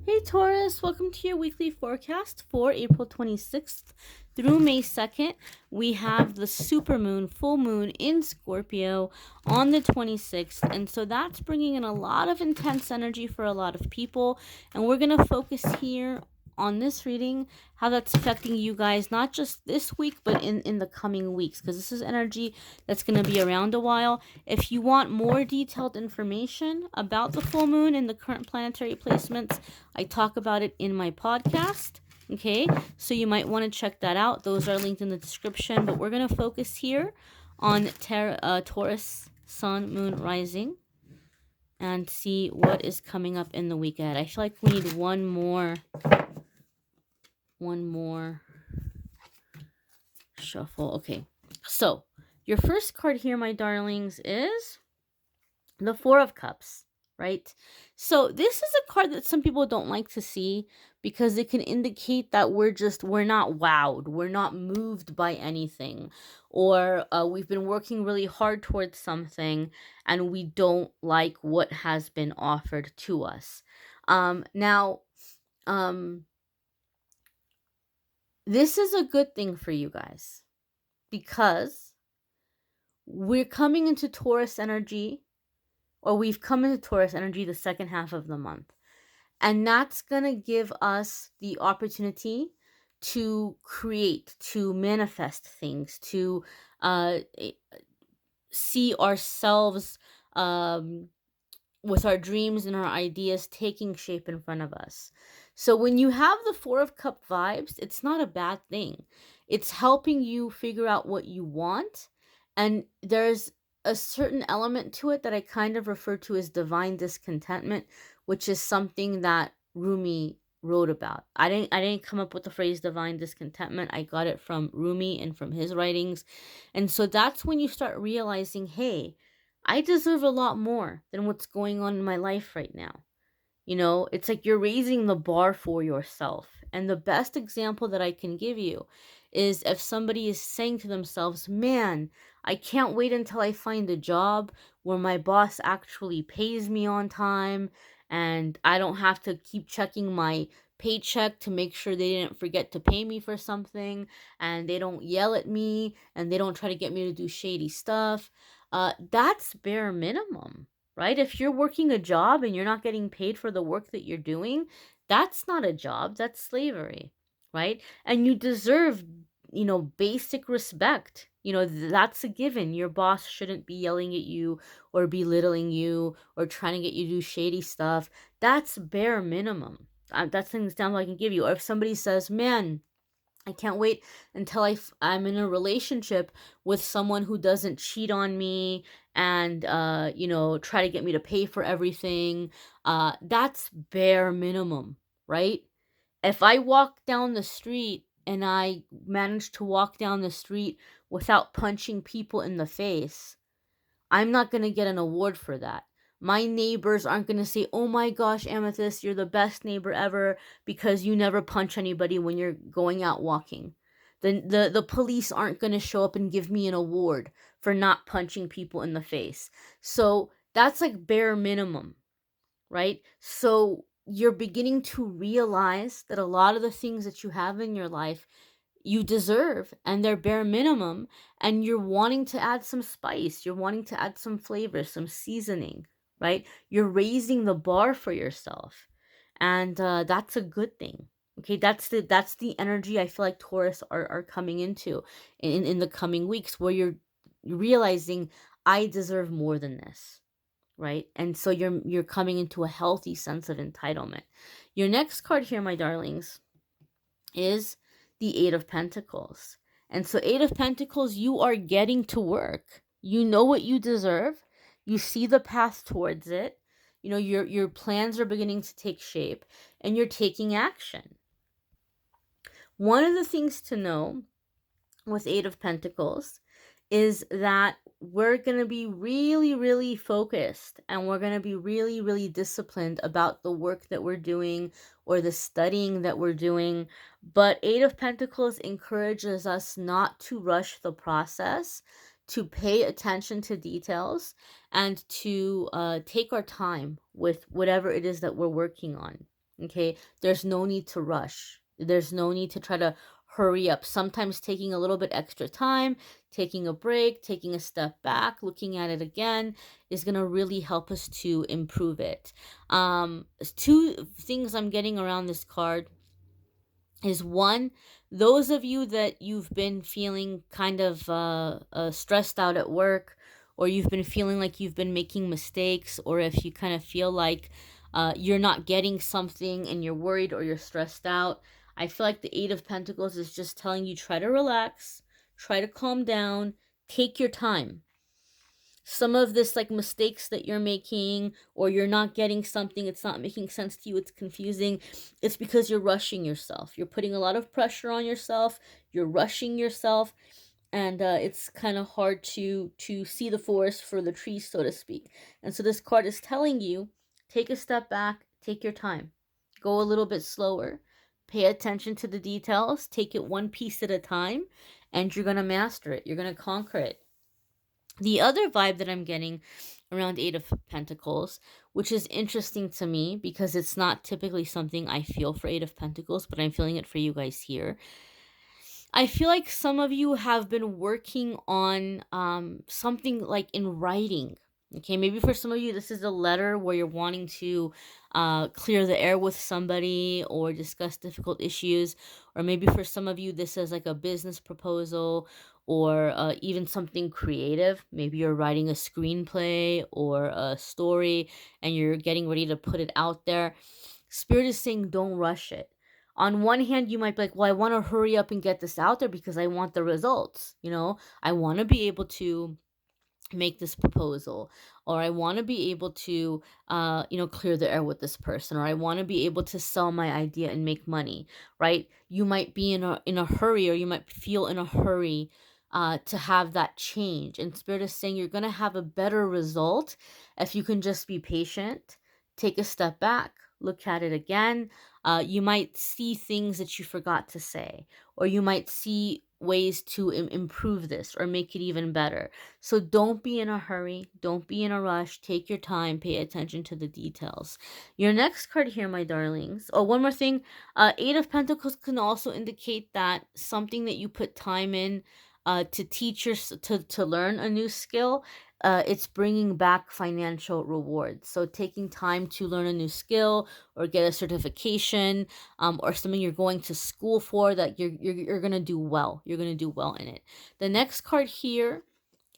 Hey Taurus, welcome to your weekly forecast for April 26th through May 2nd. We have the supermoon, full moon in Scorpio on the 26th, and so that's bringing in a lot of intense energy for a lot of people, and we're going to focus here on this reading how that's affecting you guys, not just this week but in the coming weeks, because this is energy that's going to be around a while. If you want more detailed information about the full moon and the current planetary placements, I talk about it in my podcast. Okay, so you might want to check that out. Those are linked in the description, but we're going to focus here on Taurus sun moon rising and see what is coming up in the week ahead. I feel like we need one more shuffle. Okay, so your first card here, my darlings, is the Four of Cups, right? So this is a card that some people don't like to see because it can indicate that we're not wowed, we're not moved by anything, or we've been working really hard towards something and we don't like what has been offered to us. Now, this is a good thing for you guys because we're coming into Taurus energy, or we've come into Taurus energy the second half of the month. And that's going to give us the opportunity to create, to manifest things, to see ourselves with our dreams and our ideas taking shape in front of us. So when you have the Four of Cup vibes, it's not a bad thing. It's helping you figure out what you want. And there's a certain element to it that I kind of refer to as divine discontentment, which is something that Rumi wrote about. I didn't come up with the phrase divine discontentment. I got it from Rumi and from his writings. And so that's when you start realizing, hey, I deserve a lot more than what's going on in my life right now. You know, it's like you're raising the bar for yourself. And the best example that I can give you is if somebody is saying to themselves, man, I can't wait until I find a job where my boss actually pays me on time and I don't have to keep checking my paycheck to make sure they didn't forget to pay me for something, and they don't yell at me and they don't try to get me to do shady stuff. That's bare minimum, right? If you're working a job and you're not getting paid for the work that you're doing, that's not a job, that's slavery, right? And you deserve, basic respect. That's a given. Your boss shouldn't be yelling at you or belittling you or trying to get you to do shady stuff. That's bare minimum. That's an example I can give you. Or if somebody says, man, I can't wait until I'm in a relationship with someone who doesn't cheat on me and, try to get me to pay for everything. That's bare minimum, right? If I walk down the street and I manage to walk down the street without punching people in the face, I'm not going to get an award for that. My neighbors aren't going to say, oh my gosh, Amethyst, you're the best neighbor ever because you never punch anybody when you're going out walking. The police aren't going to show up and give me an award for not punching people in the face. So that's like bare minimum, right? So you're beginning to realize that a lot of the things that you have in your life you deserve and they're bare minimum, and you're wanting to add some spice, you're wanting to add some flavor, some seasoning, right? You're raising the bar for yourself, and that's a good thing. Okay, that's the energy I feel like Taurus are coming into in the coming weeks, where you're realizing I deserve more than this, right? And so you're coming into a healthy sense of entitlement. Your next card here, my darlings, is the Eight of Pentacles. And so Eight of Pentacles, you are getting to work. You know what you deserve. You see the path towards it. Your plans are beginning to take shape and you're taking action. One of the things to know with Eight of Pentacles is that we're going to be really, really focused, and we're going to be really, really disciplined about the work that we're doing or the studying that we're doing. But Eight of Pentacles encourages us not to rush the process, to pay attention to details, and to take our time with whatever it is that we're working on. Okay, there's no need to rush. There's no need to try to hurry up. Sometimes taking a little bit extra time, taking a break, taking a step back, looking at it again is going to really help us to improve it. Two things I'm getting around this card is one, those of you that you've been feeling kind of stressed out at work, or you've been feeling like you've been making mistakes, or if you kind of feel like you're not getting something and you're worried or you're stressed out, I feel like the Eight of Pentacles is just telling you, try to relax, try to calm down, take your time. Some of this, like, mistakes that you're making, or you're not getting something, it's not making sense to you, it's confusing, it's because you're rushing yourself, you're putting a lot of pressure on yourself, you're rushing yourself, and it's kind of hard to see the forest for the trees, so to speak. And so this card is telling you, take a step back, take your time, go a little bit slower, pay attention to the details, take it one piece at a time, and you're going to master it, you're going to conquer it. The other vibe that I'm getting around Eight of Pentacles, which is interesting to me because it's not typically something I feel for Eight of Pentacles, but I'm feeling it for you guys here. I feel like some of you have been working on something like in writing. Okay, maybe for some of you, this is a letter where you're wanting to clear the air with somebody or discuss difficult issues. Or maybe for some of you, this is like a business proposal, or even something creative. Maybe you're writing a screenplay or a story and you're getting ready to put it out there. Spirit is saying, don't rush it. On one hand, you might be like, well, I want to hurry up and get this out there because I want the results. I want to be able to make this proposal, or I want to be able to clear the air with this person, or I want to be able to sell my idea and make money, right? You might be in a hurry, or you might feel in a hurry to have that change, and Spirit is saying you're going to have a better result if you can just be patient, take a step back, look at it again. You might see things that you forgot to say, or you might see ways to improve this or make it even better. So don't be in a hurry. Don't be in a rush. Take your time. Pay attention to the details. Your next card here, my darlings. Oh, one more thing. Eight of Pentacles can also indicate that something that you put time in to teach to learn a new skill, it's bringing back financial rewards. So taking time to learn a new skill or get a certification, or something you're going to school for, that you're gonna do well. You're gonna do well in it. The next card here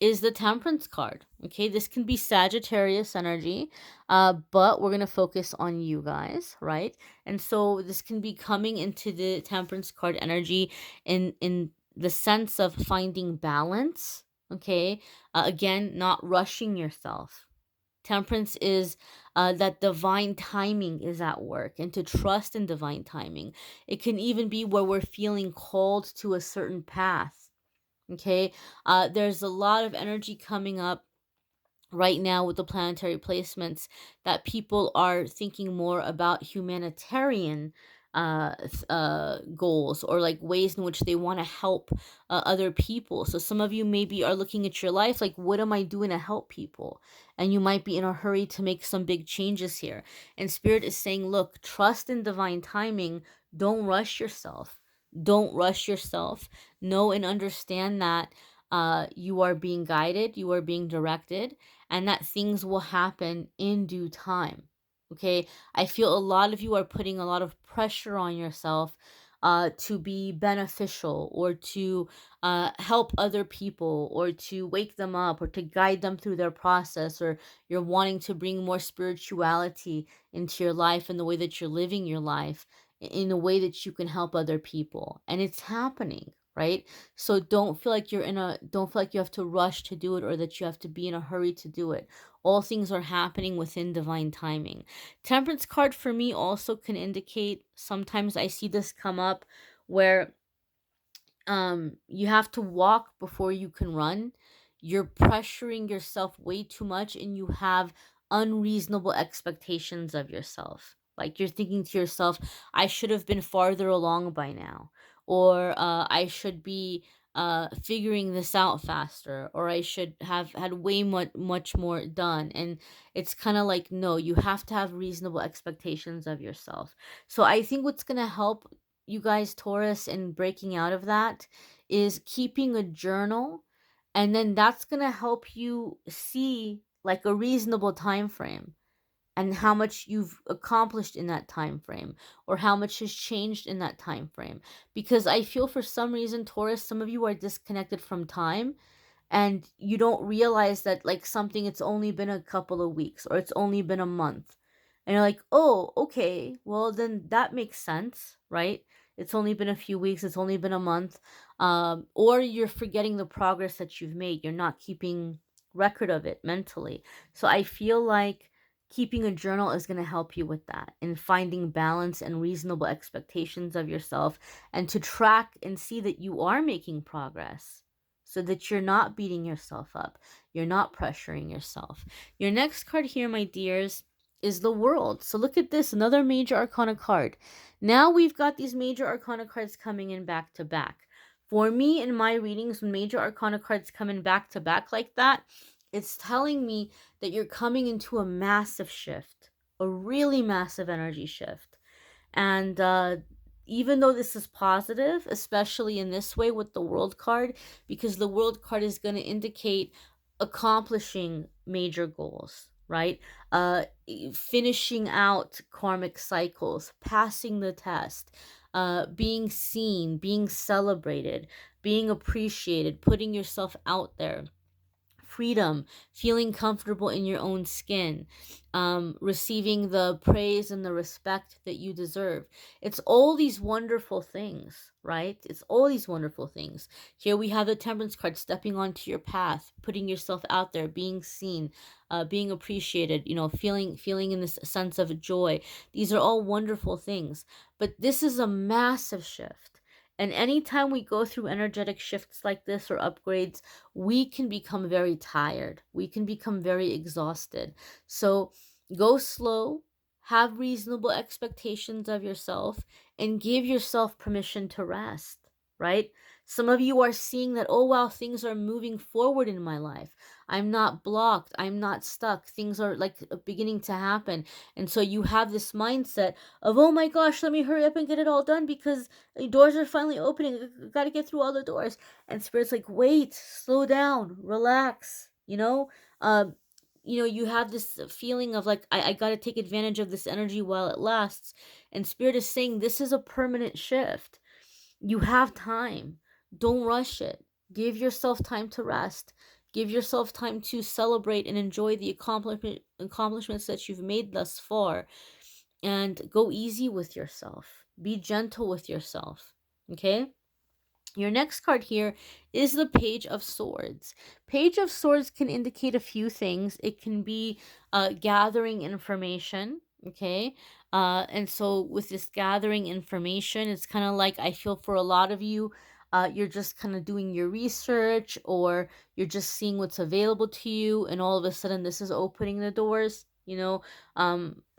is the Temperance card. Okay, this can be Sagittarius energy, but we're gonna focus on you guys, right? And so this can be coming into the Temperance card energy in the sense of finding balance. Okay, again, not rushing yourself. Temperance is that divine timing is at work, and to trust in divine timing. It can even be where we're feeling called to a certain path. Okay, there's a lot of energy coming up right now with the planetary placements that people are thinking more about humanitarian goals, or like ways in which they want to help other people. So some of you maybe are looking at your life like, what am I doing to help people? And you might be in a hurry to make some big changes here, and Spirit is saying, look, trust in divine timing. Don't rush yourself. Don't rush yourself. Know and understand that you are being guided, you are being directed, and that things will happen in due time. Okay, I feel a lot of you are putting a lot of pressure on yourself to be beneficial, or to help other people, or to wake them up, or to guide them through their process, or you're wanting to bring more spirituality into your life and the way that you're living your life, in a way that you can help other people. And it's happening, right? So don't feel like you have to rush to do it, or that you have to be in a hurry to do it. All things are happening within divine timing. Temperance card for me also can indicate, sometimes I see this come up, where you have to walk before you can run. You're pressuring yourself way too much, and you have unreasonable expectations of yourself. Like, you're thinking to yourself, I should have been farther along by now, or I should be figuring this out faster, or I should have had way much more done. And it's kind of like, no, you have to have reasonable expectations of yourself. So I think what's going to help you guys, Taurus, in breaking out of that is keeping a journal, and then that's going to help you see like a reasonable time frame and how much you've accomplished in that time frame, or how much has changed in that time frame. Because I feel for some reason, Taurus, some of you are disconnected from time, and you don't realize that like something, it's only been a couple of weeks or it's only been a month, and you're like, oh, okay, well then that makes sense, right? It's only been a few weeks, it's only been a month. Or you're forgetting the progress that you've made, you're not keeping record of it mentally. So I feel like keeping a journal is going to help you with that, and finding balance and reasonable expectations of yourself, and to track and see that you are making progress, so that you're not beating yourself up, you're not pressuring yourself. Your next card here, my dears, is the World. So look at this, another major arcana card. Now we've got these major arcana cards coming in back to back. For me, in my readings, when major arcana cards come in back to back like that, it's telling me that you're coming into a massive shift, a really massive energy shift. And even though this is positive, especially in this way with the World card, because the World card is going to indicate accomplishing major goals, right? Finishing out karmic cycles, passing the test, being seen, being celebrated, being appreciated, putting yourself out there, freedom, feeling comfortable in your own skin, receiving the praise and the respect that you deserve. It's all these wonderful things, right? It's all these wonderful things. Here we have the Temperance card, stepping onto your path, putting yourself out there, being seen, being appreciated, feeling in this sense of joy. These are all wonderful things, but this is a massive shift. And anytime we go through energetic shifts like this or upgrades, we can become very tired. We can become very exhausted. So go slow, have reasonable expectations of yourself, and give yourself permission to rest, right? Some of you are seeing that, oh, wow, things are moving forward in my life. I'm not blocked. I'm not stuck. Things are like beginning to happen. And so you have this mindset of, oh my gosh, let me hurry up and get it all done because the doors are finally opening. I got to get through all the doors. And Spirit's like, wait, slow down, relax, you have this feeling of like, I got to take advantage of this energy while it lasts. And Spirit is saying this is a permanent shift. You have time. Don't rush it. Give yourself time to rest. Give yourself time to celebrate and enjoy the accomplishments that you've made thus far. And go easy with yourself. Be gentle with yourself. Okay? Your next card here is the Page of Swords. Page of Swords can indicate a few things. It can be gathering information, okay? And so with this gathering information, it's kind of like, I feel for a lot of you, you're just kind of doing your research, or you're just seeing what's available to you, and all of a sudden this is opening the doors,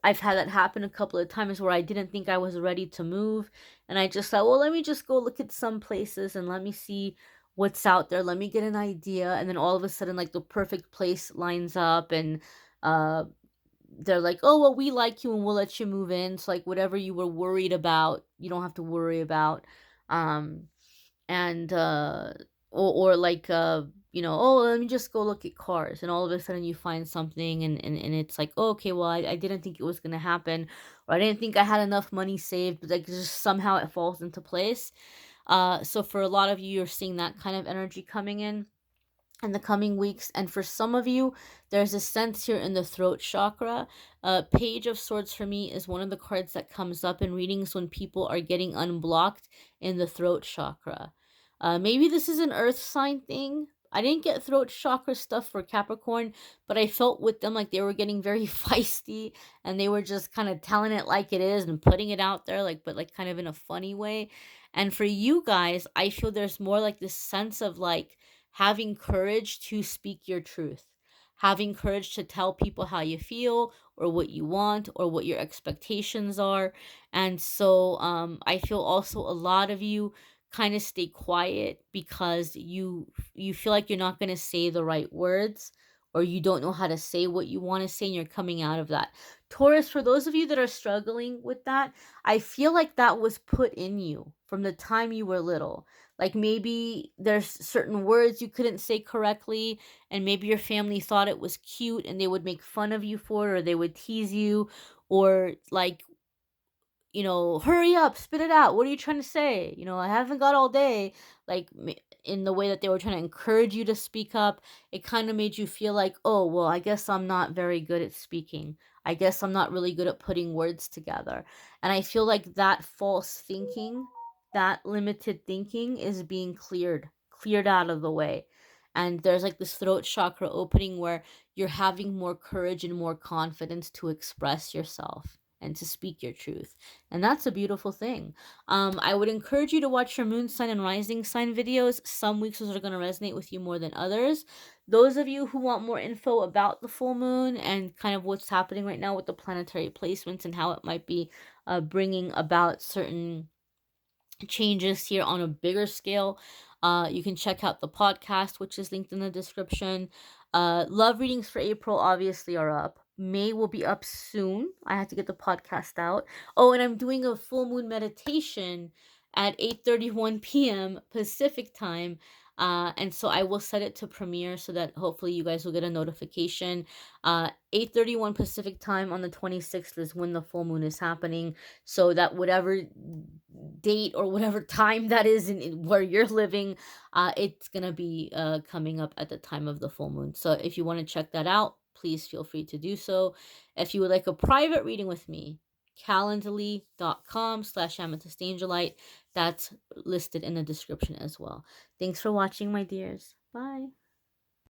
I've had that happen a couple of times where I didn't think I was ready to move, and I just thought, well, let me just go look at some places and let me see what's out there. Let me get an idea. And then all of a sudden, like the perfect place lines up, and uh, they're like, oh, well, we like you and we'll let you move in. So, like, whatever you were worried about, you don't have to worry about. Um, and or like oh, let me just go look at cars, and all of a sudden you find something, and it's like, oh, okay, well, I didn't think it was gonna happen, or I didn't think I had enough money saved, but like just somehow it falls into place. So for a lot of you, you're seeing that kind of energy coming in the coming weeks. And for some of you, there's a sense here in the throat chakra. Page of Swords for me is one of the cards that comes up in readings when people are getting unblocked in the throat chakra. Maybe this is an earth sign thing. I didn't get throat chakra stuff for Capricorn, but I felt with them like they were getting very feisty, and they were just kind of telling it like it is and putting it out there, but like kind of in a funny way. And for you guys, I feel there's more like this sense of like having courage to speak your truth, having courage to tell people how you feel, or what you want, or what your expectations are. And so I feel also a lot of you kind of stay quiet because you feel like you're not going to say the right words, or you don't know how to say what you want to say, and you're coming out of that. Taurus, for those of you that are struggling with that, I feel like that was put in you from the time you were little. Like maybe there's certain words you couldn't say correctly, and maybe your family thought it was cute and they would make fun of you for it, or they would tease you, or like, hurry up, spit it out. What are you trying to say? I haven't got all day. Like in the way that they were trying to encourage you to speak up, it kind of made you feel like, oh, well, I guess I'm not very good at speaking. I guess I'm not really good at putting words together. And I feel like that false thinking, that limited thinking is being cleared out of the way. And there's like this throat chakra opening where you're having more courage and more confidence to express yourself and to speak your truth. And that's a beautiful thing. I would encourage you to watch your moon sign and rising sign videos. Some weeks those are going to resonate with you more than others. Those of you who want more info about the full moon and kind of what's happening right now with the planetary placements and how it might be bringing about certain changes here on a bigger scale, you can check out the podcast, which is linked in the description. Love readings for April obviously are up. May will be up soon. I have to get the podcast out. Oh, and I'm doing a full moon meditation at 8:31 p.m. Pacific time. And so I will set it to premiere so that hopefully you guys will get a notification. 8:31 Pacific time on the 26th is when the full moon is happening. So that whatever date or whatever time that is in where you're living, it's gonna be coming up at the time of the full moon. So if you want to check that out, please feel free to do so. If you would like a private reading with me, calendly.com/amethystangelite. That's listed in the description as well. Thanks for watching, my dears. Bye.